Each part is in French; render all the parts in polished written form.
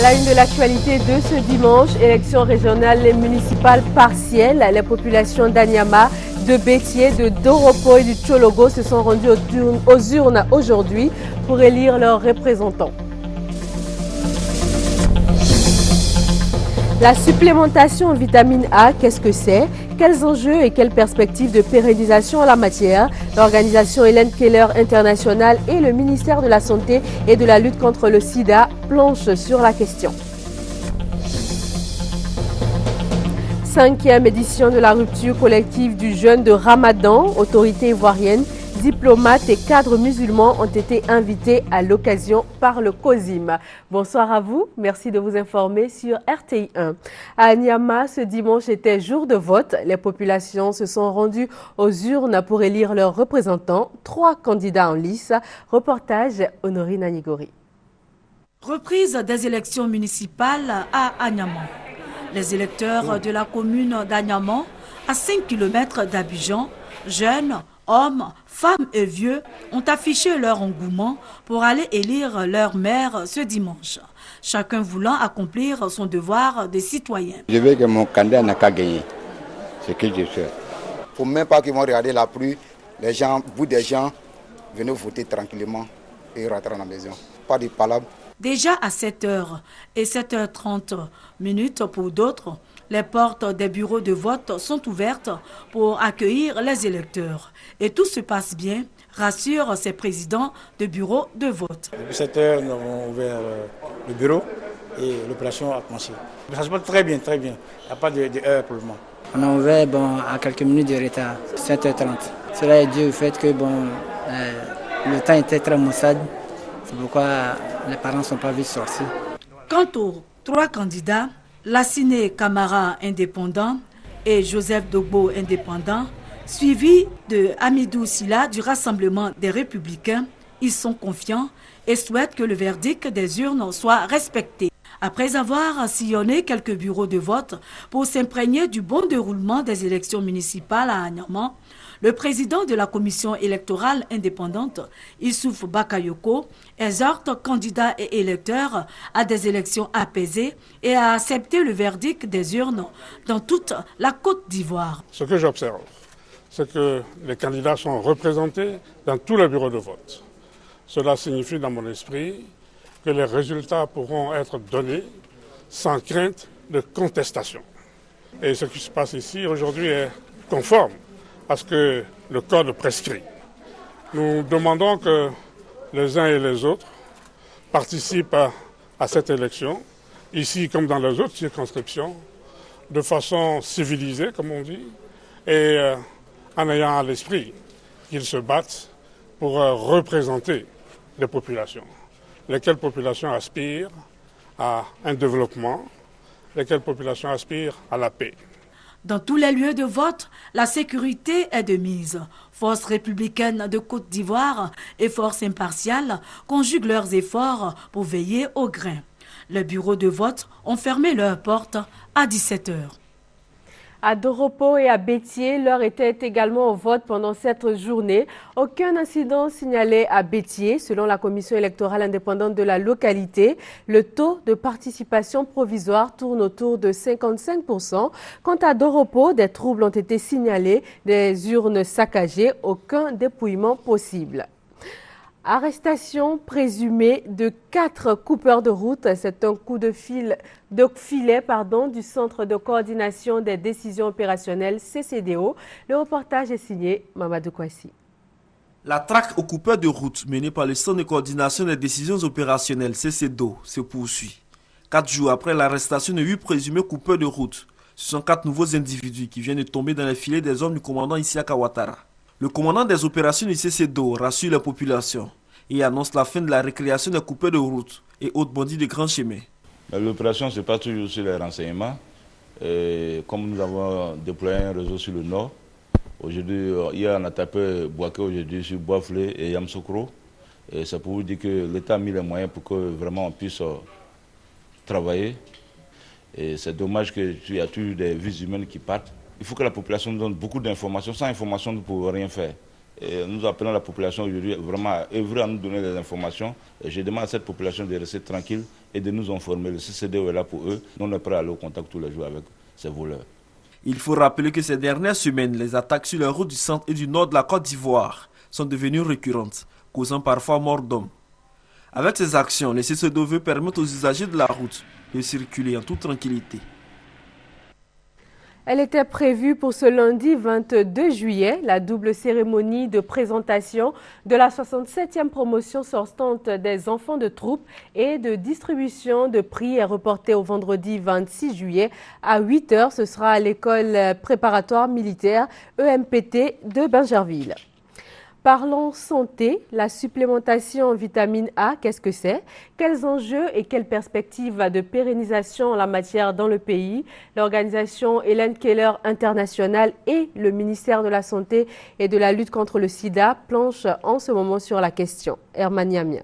la une de l'actualité de ce dimanche, élections régionales et municipales partielles. Les populations d'Anyama, de Bétié, de Doropo et du Tchologo se sont rendues aux urnes aujourd'hui pour élire leurs représentants. La supplémentation en vitamine A, qu'est-ce que c'est? Quels enjeux et quelles perspectives de pérennisation en la matière? L'organisation Hélène Keller International et le ministère de la Santé et de la lutte contre le sida planchent sur la question. 5e édition de la rupture collective du jeûne de Ramadan. Autorités ivoiriennes, diplomates et cadres musulmans ont été invités à l'occasion par le COSIM. Bonsoir à vous, merci de vous informer sur RTI 1. À Anyama, ce dimanche était jour de vote. Les populations se sont rendues aux urnes pour élire leurs représentants. 3 candidats en lice. Reportage Honorine Anigori. Reprise des élections municipales à Anyama. Les électeurs de la commune d'Anyama, à 5 km d'Abidjan, jeunes, hommes, femmes et vieux, ont affiché leur engouement pour aller élire leur maire ce dimanche. Chacun voulant accomplir son devoir de citoyen. Je veux que mon candidat n'a qu'à gagner. C'est ce que je sais. Il ne faut même pas qu'ils vont regarder la pluie. Les gens, vous des gens, venez voter tranquillement et rentrer à la maison. Pas de palabres. Déjà à 7h et 7h30 pour d'autres, les portes des bureaux de vote sont ouvertes pour accueillir les électeurs. Et tout se passe bien, rassurent ces présidents de bureaux de vote. Depuis 7h, nous avons ouvert le bureau et l'opération a commencé. Ça se passe très bien, très bien. Il n'y a pas de heure pour le moment. On a ouvert à quelques minutes de retard, 7h30. Cela est dû au fait que le temps était très maussade. C'est pourquoi les parents ne sont pas vite sortis. Quant aux 3 candidats, Lassine Camara indépendant et Joseph Dogbo indépendant, suivis de Hamidou Silla du Rassemblement des Républicains, ils sont confiants et souhaitent que le verdict des urnes soit respecté. Après avoir sillonné quelques bureaux de vote pour s'imprégner du bon déroulement des élections municipales à Anyama, le président de la commission électorale indépendante, Issouf Bakayoko, exhorte candidats et électeurs à des élections apaisées et à accepter le verdict des urnes dans toute la Côte d'Ivoire. Ce que j'observe, c'est que les candidats sont représentés dans tous les bureaux de vote. Cela signifie dans mon esprit que les résultats pourront être donnés sans crainte de contestation. Et ce qui se passe ici aujourd'hui est conforme à ce que le Code prescrit. Nous demandons que les uns et les autres participent à cette élection, ici comme dans les autres circonscriptions, de façon civilisée, comme on dit, et en ayant à l'esprit qu'ils se battent pour représenter les populations. Lesquelles populations aspirent à un développement, lesquelles populations aspirent à la paix. Dans tous les lieux de vote, la sécurité est de mise. Forces républicaines de Côte d'Ivoire et forces impartiales conjuguent leurs efforts pour veiller au grain. Les bureaux de vote ont fermé leurs portes à 17h. À Doropo et à Bétié, l'heure était également au vote pendant cette journée. Aucun incident signalé à Bétié. Selon la commission électorale indépendante de la localité, le taux de participation provisoire tourne autour de 55%. Quant à Doropo, des troubles ont été signalés, des urnes saccagées, aucun dépouillement possible. Arrestation présumée de 4 coupeurs de route. C'est un coup de filet du Centre de coordination des décisions opérationnelles CCDO. Le reportage est signé Mamadou Kouassi. La traque aux coupeurs de route menée par le Centre de coordination des décisions opérationnelles CCDO se poursuit. 4 jours après l'arrestation de 8 présumés coupeurs de route, ce sont 4 nouveaux individus qui viennent de tomber dans les filets des hommes du commandant Isiaka Ouattara. Le commandant des opérations du CCDO rassure la population et annonce la fin de la récréation des coupeurs de route et autres bandits de grands chemins. L'opération se passe toujours sur les renseignements. Comme nous avons déployé un réseau sur le nord, aujourd'hui, hier on a tapé Boaké, aujourd'hui sur Boisflé et Yamsokro. C'est pour vous dire que l'État a mis les moyens pour que vraiment on puisse travailler. C'est dommage qu'il y a toujours des vies humaines qui partent. Il faut que la population donne beaucoup d'informations. Sans information, nous ne pouvons rien faire. Et nous appelons la population aujourd'hui vraiment à œuvrer à nous donner des informations. Et je demande à cette population de rester tranquille et de nous informer. Le CCDO est là pour eux. Nous, on est prêts à aller au contact tous les jours avec ces voleurs. Il faut rappeler que ces dernières semaines, les attaques sur les routes du centre et du nord de la Côte d'Ivoire sont devenues récurrentes, causant parfois mort d'hommes. Avec ces actions, les CCDO veut permettre aux usagers de la route de circuler en toute tranquillité. Elle était prévue pour ce lundi 22 juillet, la double cérémonie de présentation de la 67e promotion sortante des enfants de troupe et de distribution de prix est reportée au vendredi 26 juillet à 8 h. Ce sera à l'école préparatoire militaire EMPT de Bingerville. Parlons santé, la supplémentation en vitamine A, qu'est-ce que c'est? Quels enjeux et quelles perspectives de pérennisation en la matière dans le pays? L'organisation Hélène Keller International et le ministère de la Santé et de la lutte contre le sida planchent en ce moment sur la question. Herman Yamia.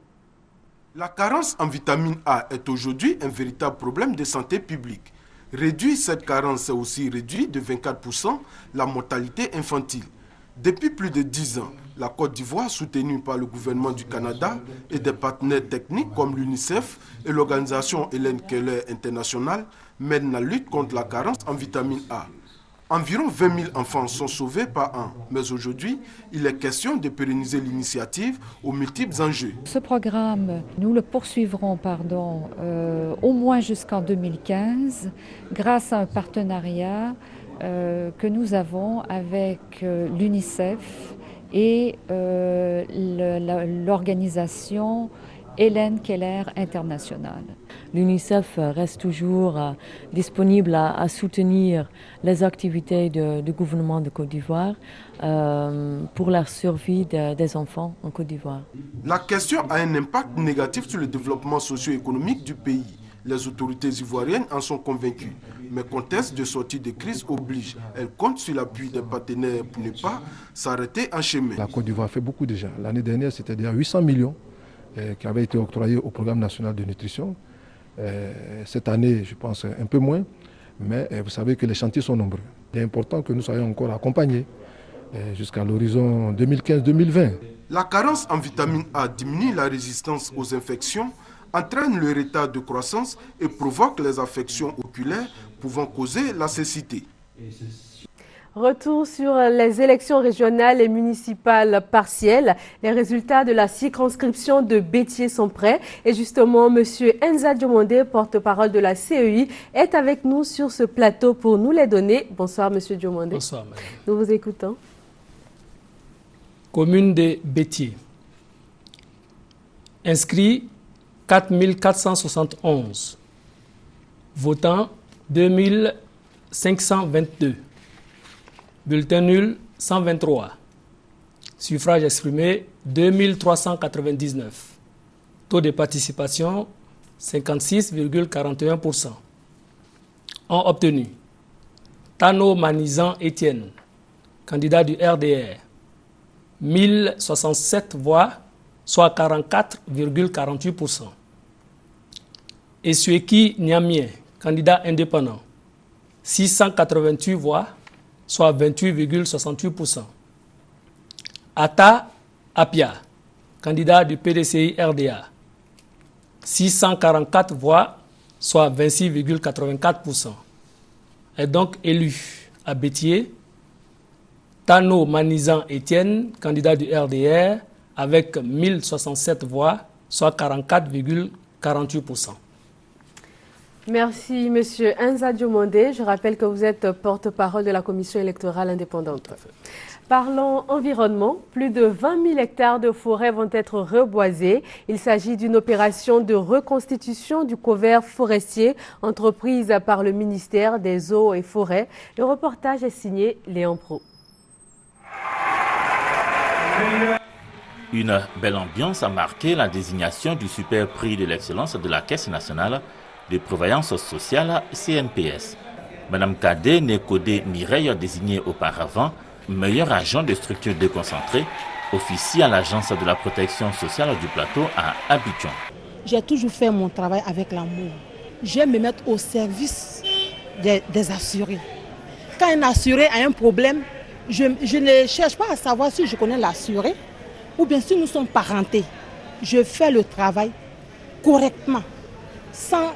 La carence en vitamine A est aujourd'hui un véritable problème de santé publique. Réduire cette carence, c'est aussi réduire de 24% la mortalité infantile. Depuis plus de 10 ans, la Côte d'Ivoire, soutenue par le gouvernement du Canada et des partenaires techniques comme l'UNICEF et l'organisation Hélène Keller International, mène la lutte contre la carence en vitamine A. Environ 20 000 enfants sont sauvés par an, mais aujourd'hui, il est question de pérenniser l'initiative aux multiples enjeux. Ce programme, nous le poursuivrons au moins jusqu'en 2015 grâce à un partenariat que nous avons avec l'UNICEF et l'organisation Hélène Keller International. L'UNICEF reste toujours disponible à soutenir les activités du gouvernement de Côte d'Ivoire pour la survie des enfants en Côte d'Ivoire. La question a un impact négatif sur le développement socio-économique du pays. Les autorités ivoiriennes en sont convaincues. Mais contexte de sortie de crise oblige. Elles comptent sur l'appui des partenaires pour ne pas s'arrêter en chemin. La Côte d'Ivoire fait beaucoup déjà. L'année dernière, c'était 800 millions qui avaient été octroyés au programme national de nutrition. Cette année, je pense un peu moins. Mais vous savez que les chantiers sont nombreux. Il est important que nous soyons encore accompagnés jusqu'à l'horizon 2015-2020. La carence en vitamine A diminue la résistance aux infections, entraîne le retard de croissance et provoque les affections oculaires pouvant causer la cécité. Retour sur les élections régionales et municipales partielles. Les résultats de la circonscription de Bétié sont prêts. Et justement, M. Enza Diomandé, porte-parole de la CEI, est avec nous sur ce plateau pour nous les donner. Bonsoir, M. Diomandé. Bonsoir, madame. Nous vous écoutons. Commune de Bétié. Inscrit 4471. Votants 2522. Bulletin nul 123. Suffrage exprimé 2399. Taux de participation 56,41%. Ont obtenu Tano Manizan Étienne, candidat du RDR, 1067 voix, soit 44,48%. Essueki Niamien, candidat indépendant, 688 voix, soit 28,68%. Ata Apia, candidat du PDCI RDA, 644 voix, soit 26,84%. Est donc élu à Bétié Tano Manizan Étienne, candidat du RDR, avec 1067 voix, soit 44,48%. Merci, M. Enza Diomandé. Je rappelle que vous êtes porte-parole de la Commission électorale indépendante. Parlons environnement. Plus de 20 000 hectares de forêt vont être reboisés. Il s'agit d'une opération de reconstitution du couvert forestier entreprise par le ministère des Eaux et Forêts. Le reportage est signé Léon Pro. Une belle ambiance a marqué la désignation du super prix de l'excellence de la Caisse nationale de prévoyance sociale CNPS. Madame Kadé Nekodé Mireille, désignée auparavant meilleur agent de structure déconcentrée, officie à l'agence de la protection sociale du plateau à Abidjan. J'ai toujours fait mon travail avec l'amour. J'aime me mettre au service des assurés. Quand un assuré a un problème, Je ne cherche pas à savoir si je connais l'assuré ou bien si nous sommes parentés. Je fais le travail correctement, sans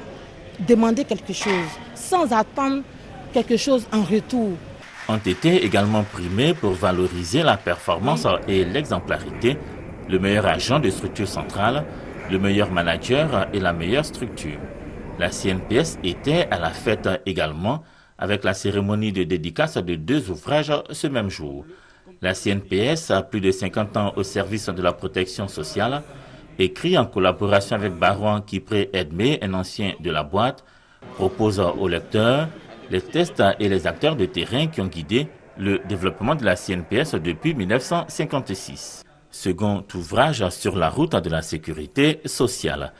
demander quelque chose, sans attendre quelque chose en retour. Ont été également primés pour valoriser la performance et l'exemplarité, le meilleur agent de structure centrale, le meilleur manager et la meilleure structure. La CNPS était à la fête également avec la cérémonie de dédicace de 2 ouvrages ce même jour. La CNPS a plus de 50 ans au service de la protection sociale, écrit en collaboration avec Baron Kipré Edmé, un ancien de la boîte, propose aux lecteurs les tests et les acteurs de terrain qui ont guidé le développement de la CNPS depuis 1956. Second ouvrage sur la route de la sécurité sociale.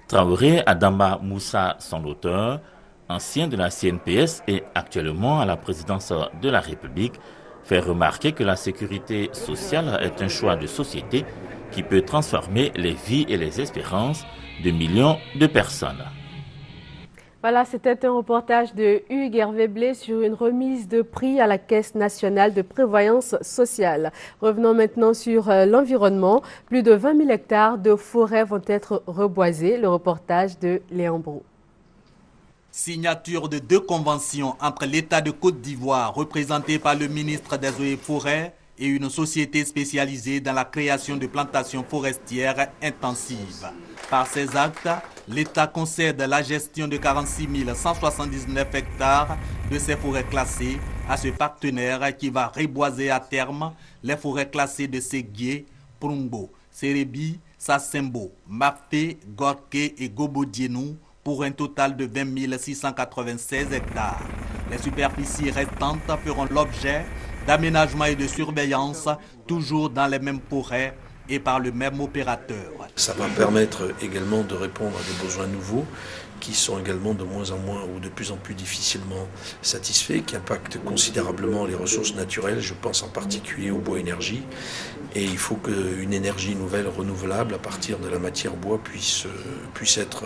Traoré Adama Moussa, son auteur, ancien de la CNPS et actuellement à la présidence de la République, fait remarquer que la sécurité sociale est un choix de société qui peut transformer les vies et les espérances de millions de personnes. Voilà, c'était un reportage de Hugues Hervé Blé sur une remise de prix à la Caisse nationale de prévoyance sociale. Revenons maintenant sur l'environnement. Plus de 20 000 hectares de forêts vont être reboisés. Le reportage de Léon Brou. Signature de 2 conventions entre l'État de Côte d'Ivoire, représenté par le ministre des Eaux et Forêts, et une société spécialisée dans la création de plantations forestières intensives. Par ces actes, l'État concède la gestion de 46 179 hectares de ces forêts classées à ce partenaire qui va reboiser à terme les forêts classées de Séguié, Prumbo, Sérébi, Sassembo, Mafé, Gorké et Gobodienou pour un total de 20 696 hectares. Les superficies restantes feront l'objet d'aménagement et de surveillance, toujours dans les mêmes forêts et par le même opérateur. Ça va permettre également de répondre à des besoins nouveaux qui sont également de moins en moins ou de plus en plus difficilement satisfaits, qui impactent considérablement les ressources naturelles, je pense en particulier au bois énergie. Et il faut qu'une énergie nouvelle, renouvelable, à partir de la matière bois, puisse être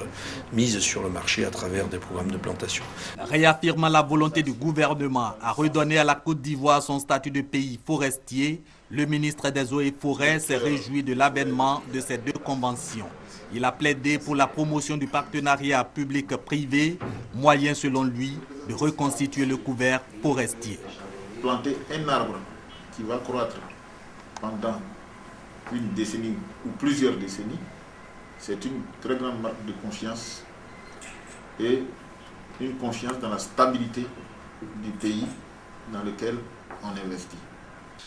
mise sur le marché à travers des programmes de plantation. Réaffirmant la volonté du gouvernement à redonner à la Côte d'Ivoire son statut de pays forestier, le ministre des Eaux et Forêts s'est réjoui de l'avènement de ces 2 conventions. Il a plaidé pour la promotion du partenariat public-privé, moyen selon lui de reconstituer le couvert forestier. Planter un arbre qui va croître pendant une décennie ou plusieurs décennies, c'est une très grande marque de confiance et une confiance dans la stabilité du pays dans lequel on investit.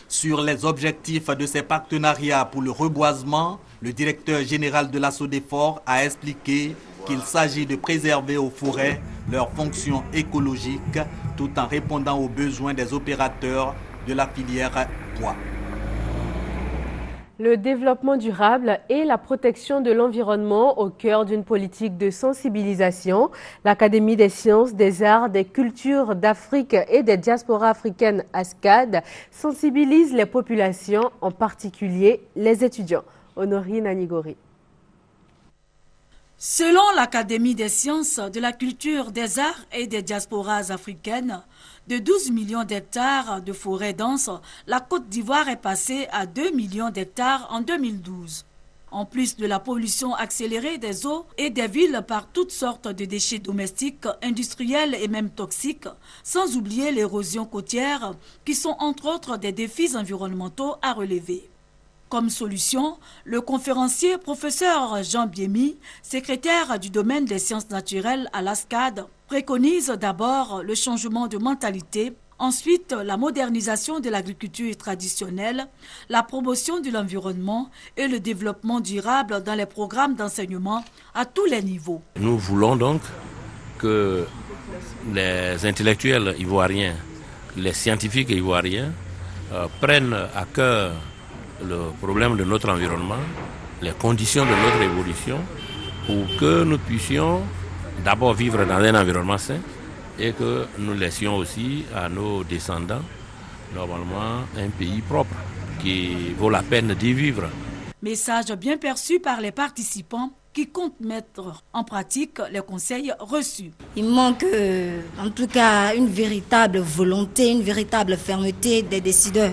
Sur les objectifs de ces partenariats pour le reboisement, le directeur général de la SODEFOR a expliqué qu'il s'agit de préserver aux forêts leurs fonctions écologiques tout en répondant aux besoins des opérateurs de la filière bois. Le développement durable et la protection de l'environnement au cœur d'une politique de sensibilisation. L'Académie des sciences, des arts, des cultures d'Afrique et des diasporas africaines ASCAD sensibilise les populations, en particulier les étudiants. Honorine Anigori. Selon l'Académie des sciences, de la culture, des arts et des diasporas africaines, de 12 millions d'hectares de forêts denses, la Côte d'Ivoire est passée à 2 millions d'hectares en 2012. En plus de la pollution accélérée des eaux et des villes par toutes sortes de déchets domestiques, industriels et même toxiques, sans oublier l'érosion côtière, qui sont entre autres des défis environnementaux à relever. Comme solution, le conférencier professeur Jean Biemi, secrétaire du domaine des sciences naturelles à l'ASCAD, préconise d'abord le changement de mentalité, ensuite la modernisation de l'agriculture traditionnelle, la promotion de l'environnement et le développement durable dans les programmes d'enseignement à tous les niveaux. Nous voulons donc que les intellectuels ivoiriens, les scientifiques ivoiriens prennent à cœur le problème de notre environnement, les conditions de notre évolution, pour que nous puissions d'abord vivre dans un environnement sain et que nous laissions aussi à nos descendants, normalement, un pays propre qui vaut la peine d'y vivre. Message bien perçu par les participants qui compte mettre en pratique les conseils reçus. Il manque en tout cas une véritable volonté, une véritable fermeté des décideurs.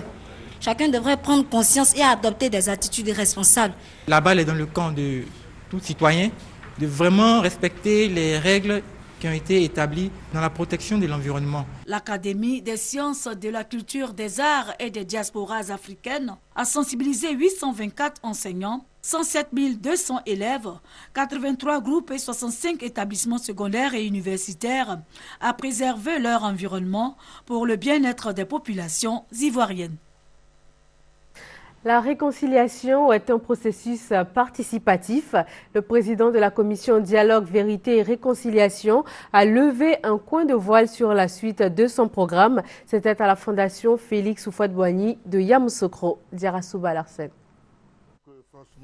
Chacun devrait prendre conscience et adopter des attitudes responsables. La balle est dans le camp de tout citoyen, de vraiment respecter les règles qui ont été établies dans la protection de l'environnement. L'Académie des sciences, de la culture, des arts et des diasporas africaines a sensibilisé 824 enseignants, 107 200 élèves, 83 groupes et 65 établissements secondaires et universitaires à préserver leur environnement pour le bien-être des populations ivoiriennes. La réconciliation est un processus participatif. Le président de la commission Dialogue, Vérité et Réconciliation a levé un coin de voile sur la suite de son programme. C'était à la Fondation Félix Houphouët-Boigny de Yamoussoukro, Diarasouba Larsen.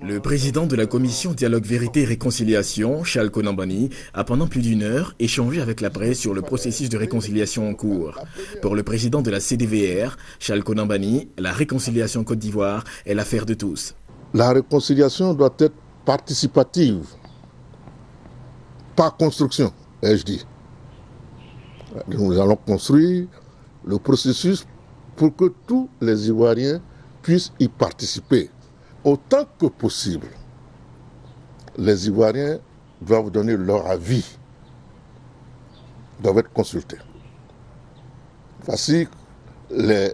Le président de la commission Dialogue, Vérité et Réconciliation, Charles Konambani, a pendant plus d'une heure échangé avec la presse sur le processus de réconciliation en cours. Pour le président de la CDVR, Charles Konambani, la réconciliation en Côte d'Ivoire est l'affaire de tous. La réconciliation doit être participative, par construction, ai-je dit. Nous allons construire le processus pour que tous les Ivoiriens puissent y participer. Autant que possible, les Ivoiriens doivent donner leur avis, doivent être consultés. Voici les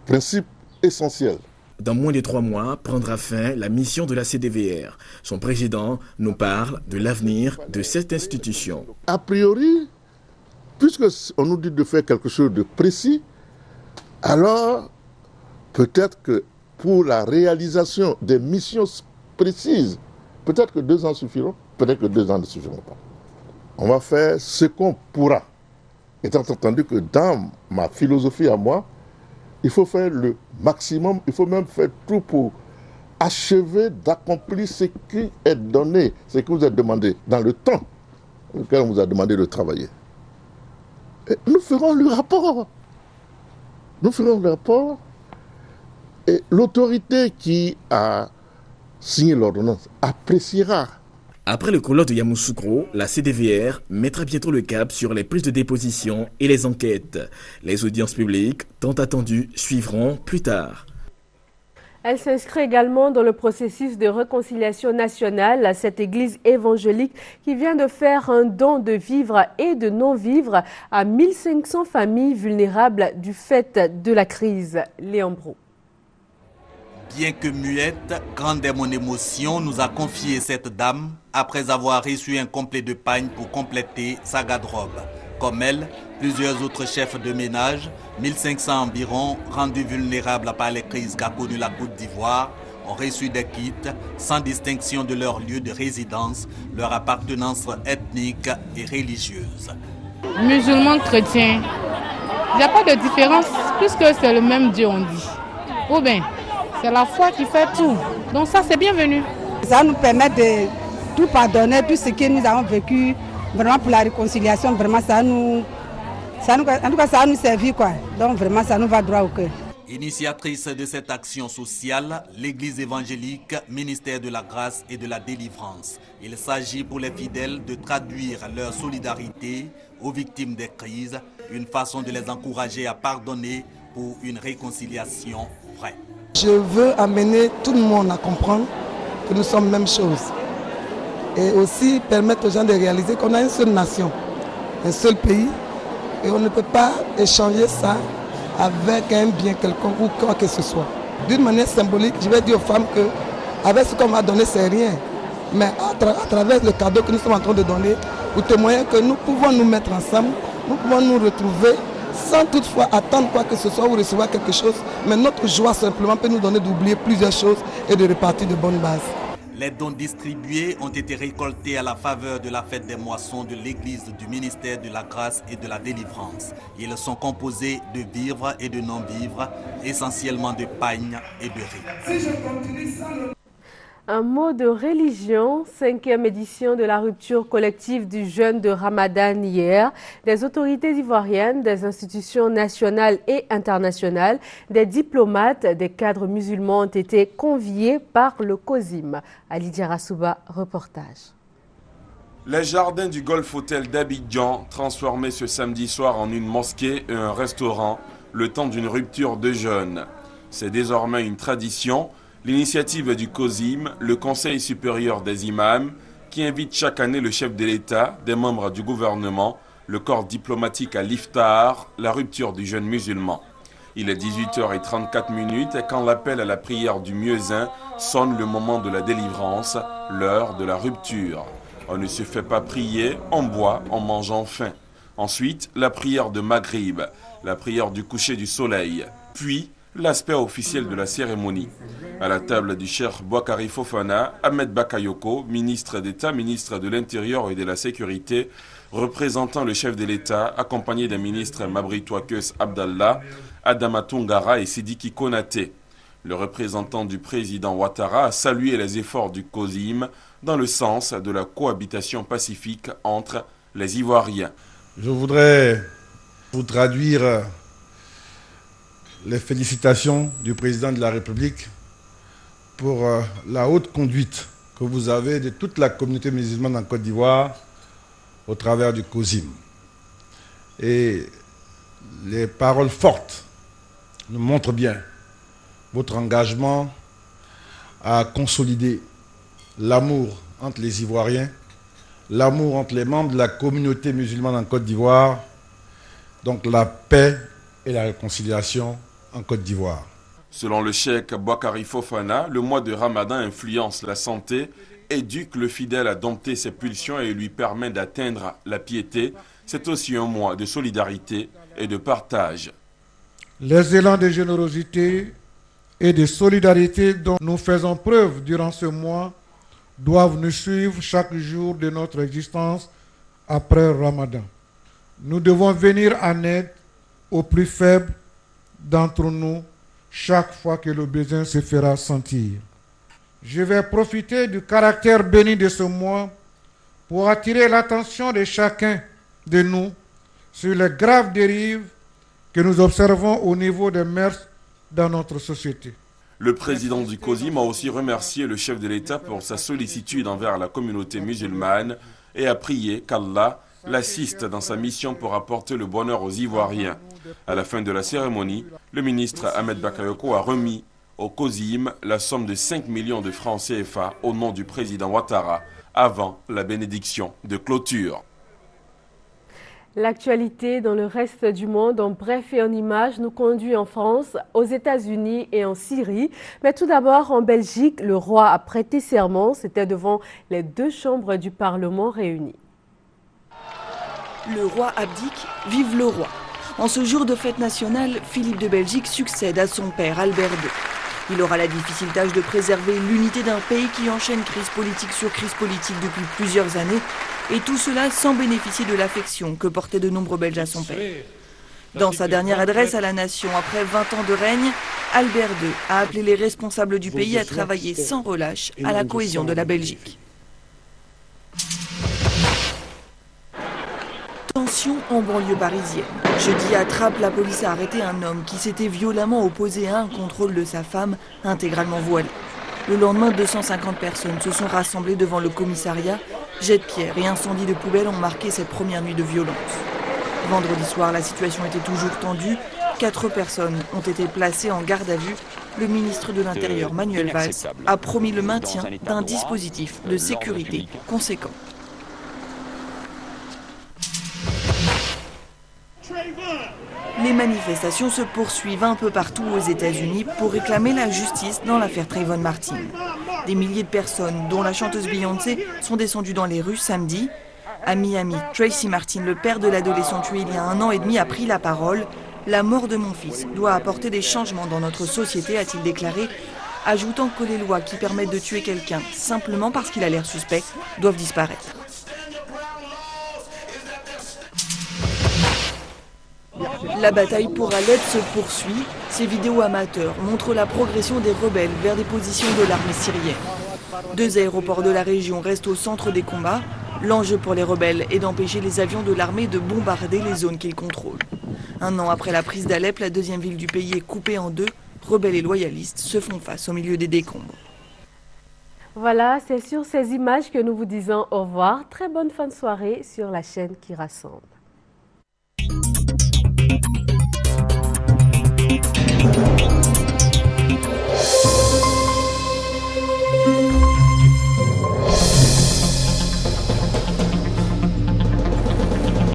principes essentiels. Dans moins de 3 mois, prendra fin la mission de la CDVR. Son président nous parle de l'avenir de cette institution. A priori, puisque on nous dit de faire quelque chose de précis, alors peut-être que pour la réalisation des missions précises, peut-être que 2 ans suffiront, peut-être que 2 ans ne suffiront pas. On va faire ce qu'on pourra. Étant entendu que dans ma philosophie à moi, il faut faire le maximum, il faut même faire tout pour achever d'accomplir ce qui est donné, ce qui vous est demandé dans le temps auquel on vous a demandé de travailler. Et nous ferons le rapport. Nous ferons le rapport. Et l'autorité qui a signé l'ordonnance appréciera. Après le colloque de Yamoussoukro, la CDVR mettra bientôt le cap sur les prises de déposition et les enquêtes. Les audiences publiques, tant attendues, suivront plus tard. Elle s'inscrit également dans le processus de réconciliation nationale à cette église évangélique qui vient de faire un don de vivres et de non-vivres à 1500 familles vulnérables du fait de la crise. Léon Brou. Bien que muette, grande est mon émotion, nous a confié cette dame après avoir reçu un complet de pagne pour compléter sa garde-robe. Comme elle, plusieurs autres chefs de ménage, 1500 environ, rendus vulnérables par les crises qu'a connues la Côte d'Ivoire, ont reçu des kits sans distinction de leur lieu de résidence, leur appartenance ethnique et religieuse. Musulmans, chrétiens, il n'y a pas de différence puisque c'est le même Dieu, on dit. Ou bien, c'est la foi qui fait tout. Donc ça, c'est bienvenu. Ça nous permet de tout pardonner, tout ce que nous avons vécu, vraiment pour la réconciliation, vraiment en tout cas, ça a nous servi, quoi. Donc vraiment, ça nous va droit au cœur. Initiatrice de cette action sociale, l'Église évangélique, ministère de la grâce et de la délivrance. Il s'agit pour les fidèles de traduire leur solidarité aux victimes des crises, une façon de les encourager à pardonner pour une réconciliation vraie. Je veux amener tout le monde à comprendre que nous sommes même chose. Et aussi permettre aux gens de réaliser qu'on a une seule nation, un seul pays, et on ne peut pas échanger ça avec un bien quelconque ou quoi que ce soit. D'une manière symbolique, je vais dire aux femmes que avec ce qu'on m'a donné, c'est rien. Mais à travers le cadeau que nous sommes en train de donner, pour témoigner que nous pouvons nous mettre ensemble, nous pouvons nous retrouver sans toutefois attendre quoi que ce soit ou recevoir quelque chose. Mais notre joie simplement peut nous donner d'oublier plusieurs choses et de repartir de bonnes bases. Les dons distribués ont été récoltés à la faveur de la fête des moissons de l'église du ministère de la grâce et de la délivrance. Ils sont composés de vivres et de non-vivres, essentiellement de pagnes et de riz. Un mot de religion, 5e édition de la rupture collective du jeûne de Ramadan hier. Des autorités ivoiriennes, des institutions nationales et internationales, des diplomates, des cadres musulmans ont été conviés par le COSIM. Ali Diarasouba, reportage. Les jardins du Golf Hotel d'Abidjan, transformés ce samedi soir en une mosquée et un restaurant, le temps d'une rupture de jeûne. C'est désormais une tradition, l'initiative du COSIM, le Conseil supérieur des imams, qui invite chaque année le chef de l'État, des membres du gouvernement, le corps diplomatique à l'iftar, la rupture du jeûne musulman. Il est 18h34 et quand l'appel à la prière du muezzin sonne le moment de la délivrance, l'heure de la rupture. On ne se fait pas prier, on boit en mangeant faim. Ensuite, la prière de Maghrib, la prière du coucher du soleil, puis l'aspect officiel de la cérémonie. À la table du cheikh Boakari Fofana, Ahmed Bakayoko, ministre d'État, ministre de l'Intérieur et de la Sécurité, représentant le chef de l'État, accompagné des ministres Mabri Touakeus Abdallah, Adama Tungara et Sidiki Konaté. Le représentant du président Ouattara a salué les efforts du COSIM dans le sens de la cohabitation pacifique entre les Ivoiriens. Je voudrais vous traduire les félicitations du président de la République pour la haute conduite que vous avez de toute la communauté musulmane en Côte d'Ivoire au travers du COSIM. Et les paroles fortes nous montrent bien votre engagement à consolider l'amour entre les Ivoiriens, l'amour entre les membres de la communauté musulmane en Côte d'Ivoire, donc la paix et la réconciliation en Côte d'Ivoire. Selon le cheikh Boakari Fofana, le mois de Ramadan influence la santé, éduque le fidèle à dompter ses pulsions et lui permet d'atteindre la piété. C'est aussi un mois de solidarité et de partage. Les élans de générosité et de solidarité dont nous faisons preuve durant ce mois doivent nous suivre chaque jour de notre existence après Ramadan. Nous devons venir en aide aux plus faibles d'entre nous chaque fois que le besoin se fera sentir. Je vais profiter du caractère béni de ce mois pour attirer l'attention de chacun de nous sur les graves dérives que nous observons au niveau des mœurs dans notre société. Le président du COSIM a aussi remercié le chef de l'État pour sa sollicitude envers la communauté musulmane et a prié qu'Allah l'assiste dans sa mission pour apporter le bonheur aux Ivoiriens. À la fin de la cérémonie, le ministre Ahmed Bakayoko a remis au COSIM la somme de 5 millions de francs CFA au nom du président Ouattara avant la bénédiction de clôture. L'actualité dans le reste du monde, en bref et en images, nous conduit en France, aux États-Unis et en Syrie. Mais tout d'abord, en Belgique, le roi a prêté serment. C'était devant les deux chambres du Parlement réunies. Le roi abdique, vive le roi. En ce jour de fête nationale, Philippe de Belgique succède à son père Albert II. Il aura la difficile tâche de préserver l'unité d'un pays qui enchaîne crise politique sur crise politique depuis plusieurs années, et tout cela sans bénéficier de l'affection que portaient de nombreux Belges à son père. Dans sa dernière adresse à la nation, après 20 ans de règne, Albert II a appelé les responsables du pays à travailler sans relâche à la cohésion de la Belgique. Tension en banlieue parisienne. Jeudi à Trappes, la police a arrêté un homme qui s'était violemment opposé à un contrôle de sa femme intégralement voilée. Le lendemain, 250 personnes se sont rassemblées devant le commissariat. Jets de pierre et incendies de poubelles ont marqué cette première nuit de violence. Vendredi soir, la situation était toujours tendue. 4 personnes ont été placées en garde à vue. Le ministre de l'Intérieur, Manuel Valls, a promis le maintien d'un dispositif de sécurité conséquent. Les manifestations se poursuivent un peu partout aux États-Unis pour réclamer la justice dans l'affaire Trayvon Martin. Des milliers de personnes, dont la chanteuse Beyoncé, sont descendues dans les rues samedi. À Miami, Tracy Martin, le père de l'adolescent tué il y a 1 an et demi, a pris la parole. « La mort de mon fils doit apporter des changements dans notre société », a-t-il déclaré, ajoutant que les lois qui permettent de tuer quelqu'un simplement parce qu'il a l'air suspect doivent disparaître. La bataille pour Alep se poursuit. Ces vidéos amateurs montrent la progression des rebelles vers des positions de l'armée syrienne. 2 aéroports de la région restent au centre des combats. L'enjeu pour les rebelles est d'empêcher les avions de l'armée de bombarder les zones qu'ils contrôlent. 1 an après la prise d'Alep, la 2e ville du pays est coupée en 2. Rebelles et loyalistes se font face au milieu des décombres. Voilà, c'est sur ces images que nous vous disons au revoir. Très bonne fin de soirée sur la chaîne qui rassemble.